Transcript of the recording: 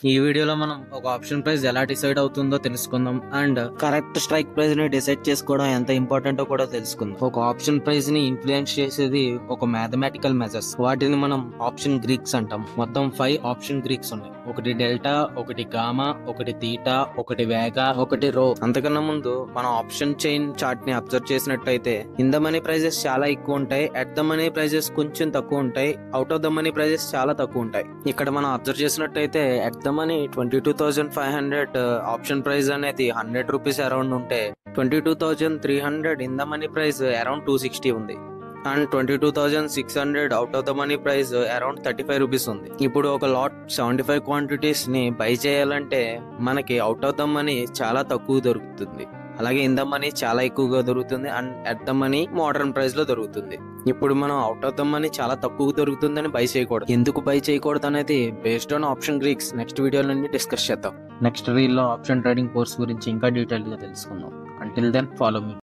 ఈ వీడియోలో మనం ఒక ఆప్షన్ ప్రైస్ ఎలా డిసైడ్ అవుతుందో తెలుసుకుందాం అండ్ కరెక్ట్ స్ట్రైక్ ప్రైస్ ని డిసైడ్ చేసుకోవడం ఎంత ఇంపార్టెంటో కూడా తెలుసుకుందాం. ఒక ఆప్షన్ ప్రైస్ ని ఇన్ఫ్లుయెన్స్ చేసేది ఒక మ్యాథమెటికల్ మెజర్స్, వాటిని మనం ఆప్షన్ గ్రీక్స్ అంటాం. మొత్తం 5 ఆప్షన్ గ్రీక్స్ ఉన్నాయి. ఒకటి డెల్టా, ఒకటి గామా, ఒకటి తీటా, ఒకటి వేగా, ఒకటి రో. అంతకన్నా ముందు మనం ఆప్షన్ చైన్ చార్ట్ ని అబ్జర్వ్ చేసినట్టయితే ఇన్ ద మనీ ప్రైజెస్ చాలా ఎక్కువ ఉంటాయి, అట్ ద మనీ ప్రైజెస్ కొంచెం తక్కువ ఉంటాయి, out of the money prizes చాలా తక్కువ ఉంటాయి. ఇక్కడ మనం అబ్జర్వ్ చేసినట్టయితే at the money 22,500 option price అనేది 100 రూపీస్ అరౌండ్ ఉంటే 22,300 in the money price around 260 ఉంది and 22,600 out of the money price around 35 rupees ఉంది. ఇప్పుడు ఒక లాట్ 75 క్వాంటిటీస్ ని బై చేయాలంటే మనకి అవుట్ ఆఫ్ ద మనీ చాలా తక్కువ దొరుకుతుంది, అలాగే ఇన్ ద మనీ చాలా ఎక్కువగా దొరుకుతుంది and at the money modern price లో దొరుకుతుంది. ఇప్పుడు మనం అవుట్ ఆఫ్ ద మనీ చాలా తక్కువ దొరుకుతుందని బై చేయకూడదు. ఎందుకు బై చేయకూడదు అనేది based on option Greeks next video నుండి డిస్కస్ చేద్దాం. నెక్స్ట్ రీల్ లో ఆప్షన్ ట్రేడింగ్ కోర్స్ గురించి ఇంకా డీటెయిల్ గా తెలుసుకుందాం. అంటిల్ దెన్ ఫాలో మీ.